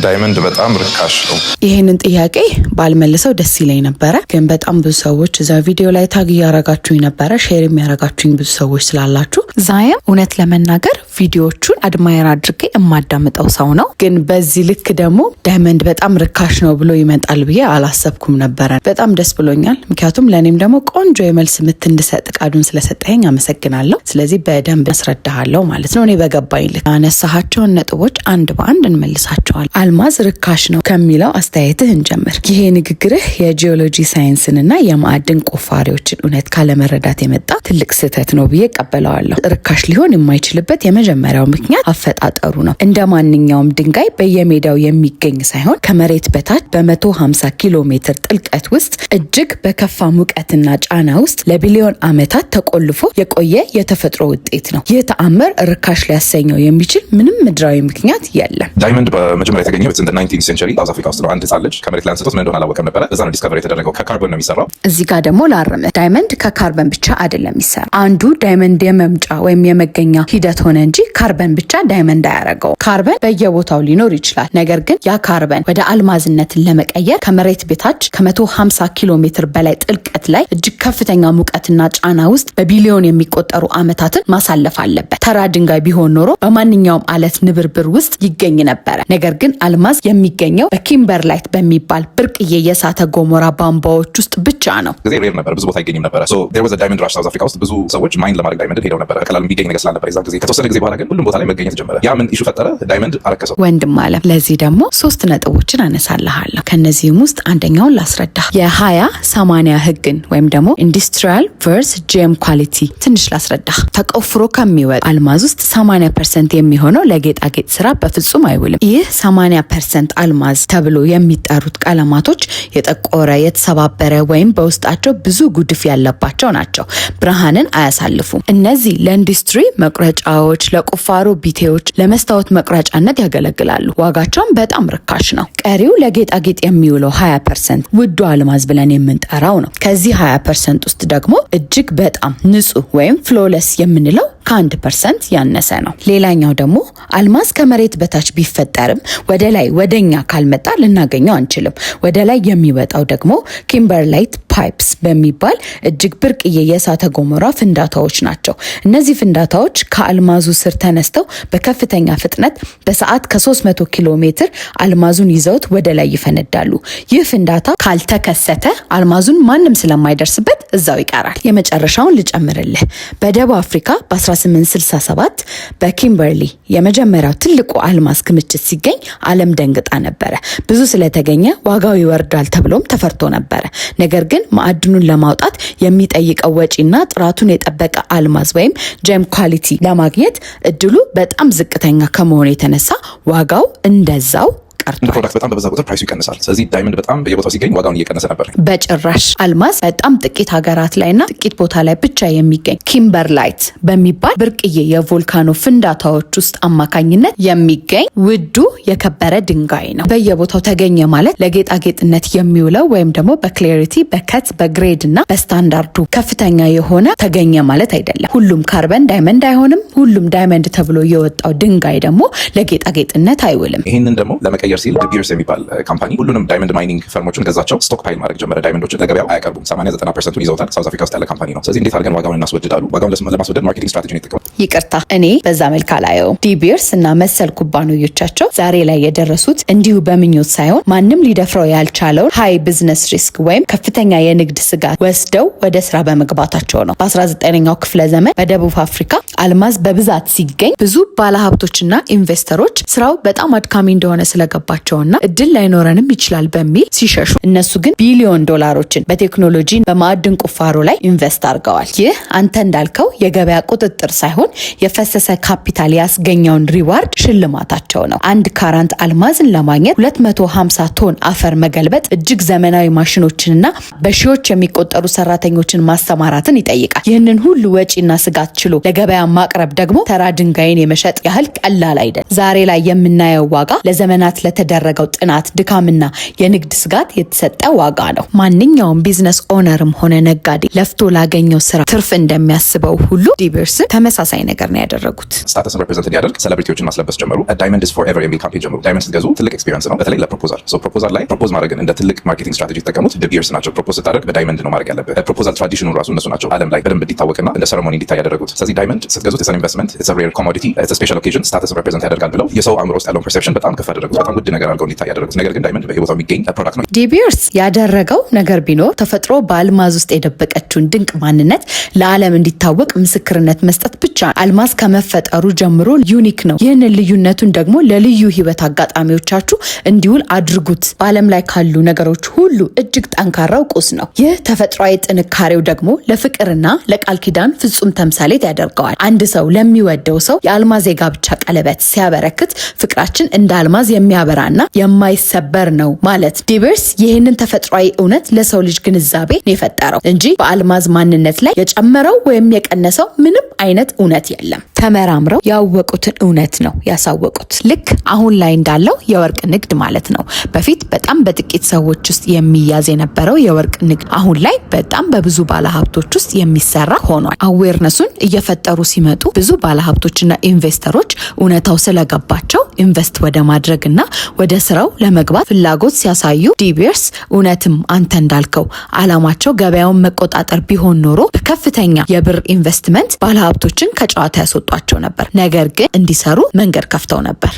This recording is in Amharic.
ዳይመንድ በጣም ርካሽ ነው? ይሄንን ጥያቄ ባልመልሰው ደስ ይለኝ ነበረ፣ ግን በጣም ብዙ ሰዎች እዛ ቪዲዮ ላይ ታግ ያረጋችሁኝ ነበረ፣ ሼር የሚያረጋችሁኝ ብዙ ሰዎች ስላላችሁ። ዛያም እውነት ለመናገር ቪዲዮዎቹን አድማየር አድርጌ የማዳምጠው ሰው ነው፣ ግን በዚህ ልክ ደግሞ ዳይመንድ በጣም ርካሽ ነው ብሎ ይመጣል ብዬ አላሰብኩም ነበረ። በጣም ደስ ብሎኛል፣ ምክንያቱም ለእኔም ደግሞ ቆንጆ የመልስ ምት እንድሰጥ ቃዱን ስለሰጠኝ አመሰግናለሁ። ስለዚህ በደንብ አስረዳሃለሁ ማለት ነው። እኔ በገባኝ ልክ አነሳሃቸውን ነጥቦች አንድ በአንድ እንመልሳቸዋል። አልማዝ ርካሽ ነው ከሚለው አስተያየትህ እንጀምር። ይሄ ንግግርህ የጂኦሎጂ ሳይንስንና የማዕድን ቆፋሪዎችን እውነት ካለመረዳት የመጣ ትልቅ ስህተት ነው ብዬ ቀበለዋለሁ። ርካሽ ሊሆን የማይችልበት የመጀመሪያው ምክንያት አፈጣጠሩ ነው። እንደ ማንኛውም ድንጋይ በየሜዳው የሚገኝ ሳይሆን ከመሬት በታች በ150 ኪሎ ሜትር ጥልቀት ውስጥ እጅግ በከፋ ሙቀትና ጫና ውስጥ ለቢሊዮን ዓመታት ተቆልፎ የቆየ የተፈጥሮ ውጤት ነው። ይህ ተአምር ርካሽ ሊያሰኘው የሚችል ምንም ምድራዊ ምክንያት የለም። ዳይመንድ በመጀመሪያ የተገኘው in the 19th century ሳውዝ አፍሪካ ውስጥ ነው። አንድ ህጻን ልጅ ከመሬት ላይ አንስቶት ምን እንደሆነ አላወቀም ነበረ። እዛ ነው ዲስከቨር የተደረገው። ከካርቦን ነው የሚሰራው። እዚህ ጋር ደግሞ ላርም፣ ዳይመንድ ከካርበን ብቻ አይደለም የሚሰራው። አንዱ ዳይመንድ የመምጫ ወይም የመገኛ ሂደት ሆነ እንጂ ካርበን ብቻ ዳይመንድ አያረገው። ካርበን በየቦታው ሊኖር ይችላል። ነገር ግን ያ ካርበን ወደ አልማዝነትን ለመቀየር ከመሬት በታች ከ150 ኪሎ ሜትር በላይ ጥልቀት ላይ እጅግ ከፍተኛ ሙቀትና ጫና ውስጥ በቢሊዮን የሚቆጠሩ ዓመታትን ማሳለፍ አለበት። ተራ ድንጋይ ቢሆን ኖሮ በማንኛውም አለት ንብርብር ውስጥ ይገኝ ነበረ። ነገር ግን አልማዝ የሚገኘው በኪምበርላይት በሚባል ብርቅዬ የእሳተ ገሞራ ቧንቧዎች ውስጥ ብቻ ነው። ጊዜ ሬር ነበር፣ ብዙ ቦታ አይገኝም ነበረ። ሶ there was a diamond rush ሳውዝ አፍሪካ ውስጥ ብዙ ሰዎች ማይን ለማድረግ ዳይመንድ ሄደው ነበረ። በቀላሉ የሚገኝ ነገር ስላልነበረ የዛን ጊዜ። ከተወሰነ ጊዜ በኋላ ግን ሁሉም ቦታ ላይ መገኘት ጀመረ። ያ ምን ኢሹ ፈጠረ? ዳይመንድ አረከሰው። ወንድም አለ። ለዚህ ደግሞ 3 ነጥቦችን አነሳልሃለሁ። ከነዚህም ውስጥ አንደኛውን ላስረዳ። የ20/80 ህግን ወይም ደግሞ ኢንዱስትሪያል ቨርስ ጄም ኳሊቲ ትንሽ ላስረዳ። ተቆፍሮ ከሚወጣ አልማዝ ውስጥ 80% የሚሆነው ለጌጣጌጥ ስራ በፍጹም አይውልም። ይህ 80% አልማዝ ተብሎ የሚጠሩት ቀለማቶች የጠቆረ፣ የተሰባበረ ወይም በውስጣቸው ብዙ ጉድፍ ያለባቸው ናቸው። ብርሃንን አያሳልፉም። እነዚህ ለኢንዱስትሪ መቁረጫዎች፣ ለቁፋሮ ቢቴዎች፣ ለመስታወት መቁረጫነት ያገለግላሉ። ዋጋቸውም በጣም ርካሽ ነው። ቀሪው ለጌጣጌጥ የሚውለው 20% ውዱ አልማዝ ብለን የምንጠራው ነው። ከዚህ 20% ውስጥ ደግሞ እጅግ በጣም ንጹህ ወይም ፍሎለስ የምንለው ከ1% ያነሰ ነው። ሌላኛው ደግሞ አልማዝ ከመሬት በታች ቢፈጠርም ወደ ላይ ወደኛ ካልመጣ ልናገኘው አንችልም። ወደ ላይ የሚወጣው ደግሞ ኪምበርላይት ፓይፕስ በሚባል እጅግ ብርቅዬ የእሳተ ገሞራ ፍንዳታዎች ናቸው። እነዚህ ፍንዳታዎች ከአልማዙ ስር ተነስተው በከፍተኛ ፍጥነት በሰዓት ከ300 ኪሎ ሜትር አልማዙን ይዘውት ወደ ላይ ይፈነዳሉ። ይህ ፍንዳታ ካልተከሰተ አልማዙን ማንም ስለማይደርስበት እዛው ይቀራል። የመጨረሻውን ልጨምርልህ። በደቡብ አፍሪካ በ1867 በኪምበርሊ የመጀመሪያው ትልቁ አልማዝ ክምችት ሲገኝ ዓለም ደንግጣ ነበረ። ብዙ ስለተገኘ ዋጋው ይወርዳል ተብሎም ተፈርቶ ነበረ። ነገር ግን ማዕድኑን ለማውጣት የሚጠይቀው ወጪና ጥራቱን የጠበቀ አልማዝ ወይም ጄም ኳሊቲ ለማግኘት እድሉ በጣም ዝቅተኛ ከመሆኑ የተነሳ ዋጋው እንደዛው እንደ ፕሮዳክት በጣም በበዛ ቁጥር ፕራይሱ ይቀንሳል። ስለዚህ ዳይመንድ በጣም በየቦታው ሲገኝ ዋጋውን እየቀነሰ ነበር። በጭራሽ አልማዝ በጣም ጥቂት ሀገራት ላይና ጥቂት ቦታ ላይ ብቻ የሚገኝ ኪምበርላይት በሚባል ብርቅዬ የቮልካኖ ፍንዳታዎች ውስጥ አማካኝነት የሚገኝ ውዱ የከበረ ድንጋይ ነው። በየቦታው ተገኘ ማለት ለጌጣጌጥነት የሚውለው ወይም ደግሞ በክሌሪቲ፣ በከት፣ በግሬድ እና በስታንዳርዱ ከፍተኛ የሆነ ተገኘ ማለት አይደለም። ሁሉም ካርበን ዳይመንድ አይሆንም። ሁሉም ዳይመንድ ተብሎ የወጣው ድንጋይ ደግሞ ለጌጣጌጥነት አይውልም። ይህንን ደግሞ ለመቀየር ሲል ዲቢርስ የሚባል ካምፓኒ ሁሉንም ዳይመንድ ማይኒንግ ፈርሞችን ገዛቸው። ስቶክ ፓይል ማድረግ ጀመረ። ዳይመንዶችን ለገበያው አያቀርቡም። 80-90% ይዘውታል። ሳውዝ አፍሪካ ውስጥ ያለ ካምፓኒ ነው። ስለዚህ እንዴት አድርገን ዋጋውን እናስወድዳሉ? ዋጋውን ለማስወደድ ማርኬቲንግ ስትራቴጂ ነው የተጠቀሙት። ይቅርታ፣ እኔ በዛ መልክ አላየውም። ዲቢርስ እና መሰል ኩባንያዎቻቸው ዛሬ ላይ የደረሱት እንዲሁ በምኞት ሳይሆን ማንም ሊደፍረው ያልቻለውን ሃይ ቢዝነስ ሪስክ ወይም ከፍተኛ የንግድ ስጋት ወስደው ወደ ስራ በመግባታቸው ነው። በ19ኛው ክፍለ ዘመን በደቡብ አፍሪካ አልማዝ በብዛት ሲገኝ ብዙ ባለሀብቶችና ኢንቨስተሮች ስራው በጣም አድካሚ እንደሆነ ስለገባቸውና እድል ላይኖረንም ይችላል በሚል ሲሸሹ፣ እነሱ ግን ቢሊዮን ዶላሮችን በቴክኖሎጂ በማዕድን ቁፋሮ ላይ ኢንቨስት አድርገዋል። ይህ አንተ እንዳልከው የገበያ ቁጥጥር ሳይሆን የፈሰሰ ካፒታል ያስገኘውን ሪዋርድ ሽልማታቸው ነው። አንድ ካራንት አልማዝን ለማግኘት 250 ቶን አፈር መገልበጥ እጅግ ዘመናዊ ማሽኖችንና በሺዎች የሚቆጠሩ ሰራተኞችን ማሰማራትን ይጠይቃል። ይህንን ሁሉ ወጪና ስጋት ችሎ ለገበያ ማቅረብ ደግሞ ተራ ድንጋይን የመሸጥ ያህል ቀላል አይደለም። ዛሬ ላይ የምናየው ዋጋ ለዘመናት ለተደረገው ጥናት፣ ድካምና የንግድ ስጋት የተሰጠ ዋጋ ነው። ማንኛውም ቢዝነስ ኦነርም ሆነ ነጋዴ ለፍቶ ላገኘው ስራ ትርፍ እንደሚያስበው ሁሉ ዲቢርስ ተመሳሳይ ተመሳሳይ ነገር ነው ያደረጉት። ስታተስን ሪፕሬዘንት እንዲያደርግ ሴሌብሪቲዎችን ማስለበስ ጀመሩ። ዳይመንድ ኢዝ ፎርኤቨር የሚል ካምፔን ጀመሩ። ዳይመንድ ስትገዙ ትልቅ ኤክስፒሪየንስ ነው፣ በተለይ ለፕሮፖዛል። ፕሮፖዛል ላይ ፕሮፖዝ ማድረግን እንደ ትልቅ ማርኬቲንግ ስትራቴጂ የተጠቀሙት ዲቢርስ ናቸው። ፕሮፖዝ ስታደርግ በዳይመንድ ነው ማድረግ ያለብህ። ፕሮፖዛል ትራዲሽኑ ራሱ እነሱ ናቸው ዓለም ላይ በደንብ እንዲታወቅና እንደ ሴሬሞኒ እንዲታይ ያደረጉት። ስለዚህ ዳይመንድ ስትገዙት ኢትስ አን ኢንቨስትመንት፣ ኢትስ አ ሬር ኮሞዲቲ፣ ኢትስ አ ስፔሻል ኦኬዥን፣ ስታተስን ሪፕሬዘንት ያደርጋል ብለው የሰው አእምሮ ውስጥ ያለውን ፐርሴፕሽን በጣም ከፍ አደረጉት። በጣም ውድ ነገር አድርገው እንዲታይ ያደረጉት። ነገር ግን ዳይመንድ በየቦታው የሚገኝ ፕሮዳክት ነው። ዲቢርስ ያደረገው ነገር ቢኖር ተፈጥሮ በአልማዝ ውስጥ የደበቀችውን ድንቅ ማንነት ለዓለም እንዲታወቅ ምስክርነት መስጠት ብቻ። አልማዝ ከመፈጠሩ ጀምሮ ዩኒክ ነው። ይህንን ልዩነቱን ደግሞ ለልዩ ህይወት አጋጣሚዎቻችሁ እንዲውል አድርጉት። በዓለም ላይ ካሉ ነገሮች ሁሉ እጅግ ጠንካራው ቁስ ነው። ይህ ተፈጥሯዊ ጥንካሬው ደግሞ ለፍቅርና ለቃል ኪዳን ፍጹም ተምሳሌት ያደርገዋል። አንድ ሰው ለሚወደው ሰው የአልማዝ የጋብቻ ቀለበት ሲያበረክት ፍቅራችን እንደ አልማዝ የሚያበራና የማይሰበር ነው ማለት። ዲቢርስ ይህንን ተፈጥሯዊ እውነት ለሰው ልጅ ግንዛቤ ነው የፈጠረው እንጂ በአልማዝ ማንነት ላይ የጨመረው ወይም የቀነሰው ምንም አይነት እውነት የለም። ተመራምረው ያወቁትን እውነት ነው ያሳወቁት። ልክ አሁን ላይ እንዳለው የወርቅ ንግድ ማለት ነው። በፊት በጣም በጥቂት ሰዎች ውስጥ የሚያዝ የነበረው የወርቅ ንግድ አሁን ላይ በጣም በብዙ ባለሀብቶች ውስጥ የሚሰራ ሆኗል። አዌርነሱን እየፈጠሩ ሲመጡ ብዙ ባለሀብቶችና ኢንቨስተሮች እውነታው ስለገባቸው ኢንቨስት ወደ ማድረግና ወደ ስራው ለመግባት ፍላጎት ሲያሳዩ ዲቢርስ እውነትም አንተ እንዳልከው አላማቸው ገበያውን መቆጣጠር ቢሆን ኖሮ በከፍተኛ የብር ኢንቨስትመንት ባለሀብቶችን ከጨዋታ ያስወጧቸው ነበር። ነገር ግን እንዲሰሩ መንገድ ከፍተው ነበር።